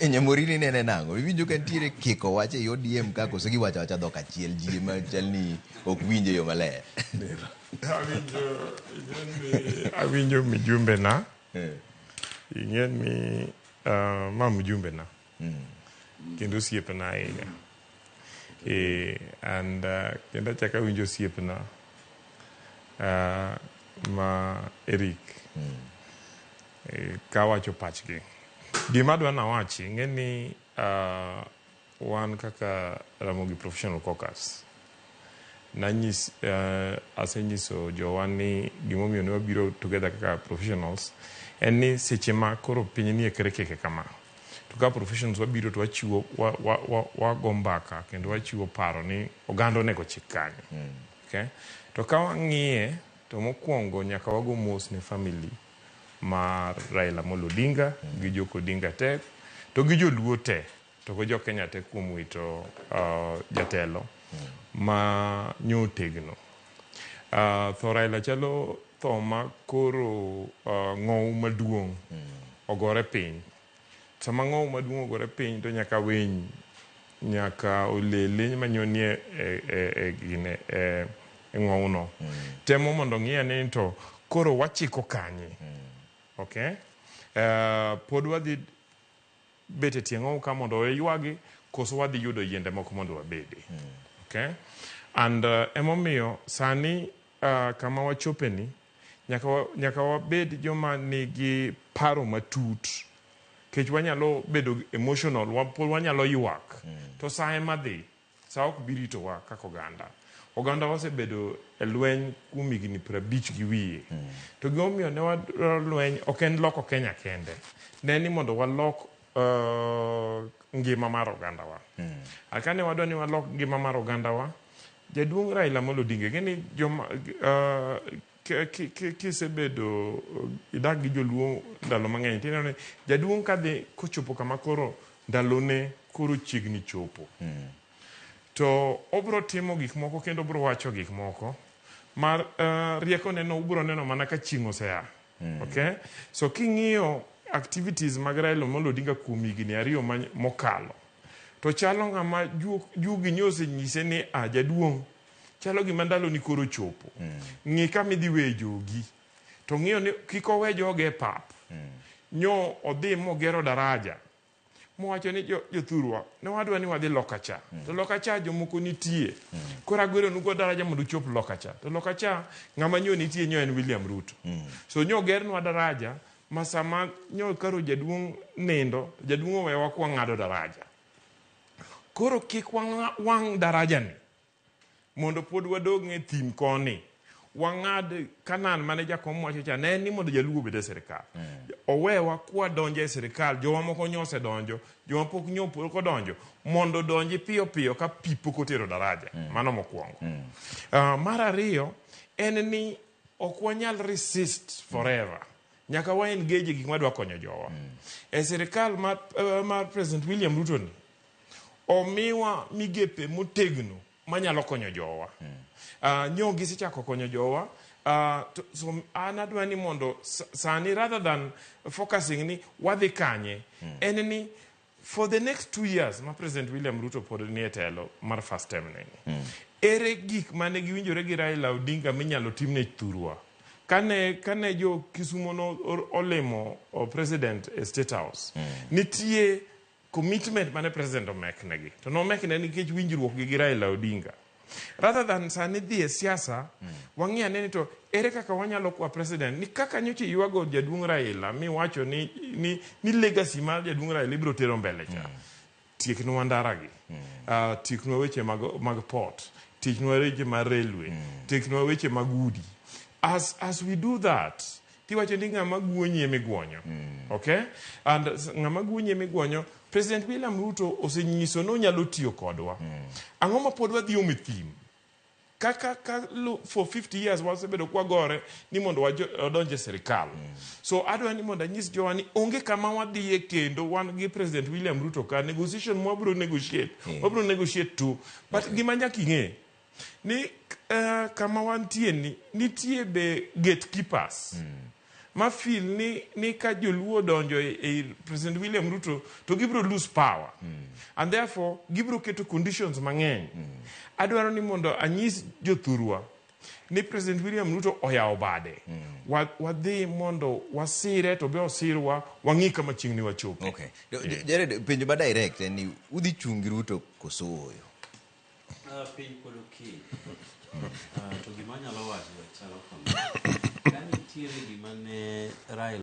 Nyamori ni nene nango. Winjo ka ntiere kiko wache yo DM ka koso giwacho wacha dhok achiel ji ma chal ni ok winje yo maler. Awinjo mijumbe na. Ing'en ni ma mjumbe na. Kendo osiepe na ahinya. And kendo chaka winjo osiepe na ma Eric. Ka wacho pachgi. Gima dwa na wachi, ing'en ni wan kaka Ramogi Professional Caucus. Asenyiso jowa ni gimomiyo ne wabiro together kaka professionals en ni seche ma koro piny ni ekere keke kama. To ka professionals wabiro to wachiwo wago mbaka kendo wachiwo paro ni oganda onego chik kanye. Okay? To ka wang'iye to mokwongo nyaka wago mos ne family mar Raila Molo Odinga gi Joko Odinga te to gi joluo te to go jo Kenya te kuom wito jatelo ma nyotegno. Tho Raila chalo tho ma koro ng'ow maduong' ogore piny. Sama ng'ow maduong' ogore piny to nyaka winy nyaka olele manyonie e ng'owno. Temo mondo ng'iya ni to koro wachiko kanye. Okay? Pod wadhi bete tieng'o ka mondo ywagi koso wadhi yudo yiende moko mondo wabede. Okay? And emomiyo sani kama wachopeni nyaka wabed joma nigi paro matut. Kech wanyalo bedo emotional, wanyalo ywak. To sa ema dhi, sa ok biritowa kaka oganda. Oganda wasebedo e lweny kuom higni 50 gi wiye. To gimomiyo ne wadwaro lweny ok en loko Kenya kende. Ne ni mondo walok ngima mar oganda wa. Akane wadwa ni walok ngima mar oganda wa. Jaduong' Raila Molo Odinga gini joma kisebedo idak gi joluo ndalo mang'eny tineno ni jaduong' kadhi kochopo kama koro ndalone koro chiegni chopo. To obro timo gik moko kendo obro wacho gik moko mar rieko neno ubro neno mana ka chieng' osea. Okay? So king'iyo activities mag Raila Molo Odinga kuom higni 2 mokalo to chalo ng'ama jugi nyose nyise ni jaduong' chalo gima ndalo ni koro chopo. Ng'i kama idhi we jogi. To ng'iyo ni kik owe joge pap. Nyo odhi mogero daraja. Mowacho ni jothurwa ne wadwa ni wadhi Lokacha. To Lokacha jomoko nitie. Koro agwero nugo daraja mondo chop Lokacha. To Lokacha ng'ama nyo nitie nyo en William Ruto. So nyo gernwa daraja ma sama nyo karo jaduong' nindo, jaduong' owewa kwa ng'ado daraja. Koro kik wang' daraja ni mondo pod wadog ng'e thim koni. Wang'ad Kanan mane jakom wacho cha ne ni mondo jaluo bede sirikal. Owewa kwa donje sirikal, jowa moko nyose donjo, jowa pok nyopo ko donjo, mondo donji piyo piyo ka pipo kotero daraja. Mano mokwongo. Mar ariyo en ni ok wanyal resist forever. Nyaka wa engage gik madwa konyo jowa. E sirikal mar President William Ruto ni omiwa migepe motegno manyalo konyo jowa. Nyo gisichako konyo jowa. So anadwa ni mondo sani rather than focusing ni wadhi kanye en ni for the next 2 years ma President William Ruto pod ni etelo mar first term ni. Ere gik mane giwinjore gi Raila Odinga minyalo timne thurwa. Kane jo Kisumo no olemo president State House. Nitie commitment mane president omeknegi. To no mekne nikech winjruok gi Raila Odinga. Rather than sani dhi e siasa, wang'ia neni to ere kaka wanyalo kwa president ni kaka nyoche yuago jaduong' Raila mi wacho ni legacy mar jaduong' Raila ibro tero mbele cha. Tieknwa ndaragi. Tieknwa weche mag port. Tieknwa weche mag railway. Tieknwa weche mag udi. As we do that, tiwacho ni ng'ama guonye miguonyo. Okay? And ng'ama guonye miguonyo, President William Ruto osenyiso no nyalo tiyo kodwa. Ang'o ma pod wadhi omi thim. Kaka for 50 years wasebedo kwa gore ni mondo wadonje serikal. So adwa ni mondo anyis jowa ni onge kama wadhiye kendo wan gi President William Ruto ka negotiation mwabro negotiate. Wabro negotiate too. But gima nyaka ing'e ni kama wantie ni nitie be gatekeepers. ma feel ni ka joluo donjo e President William Ruto to gibro lose power. And therefore gibro keto conditions mang'eny. Adwaro ni mondo anyis jothurwa ni President William Ruto oyawo bade. Wadhi mondo wasire to be osirwa wang'i kama chieng' ni wachopo. Okay. Jared, penjo ba direct ni udhi chungi Ruto koso oyo? Piny pod okil. To gima nyalo wacho chalo kama. Ka nitiere gima ne Raila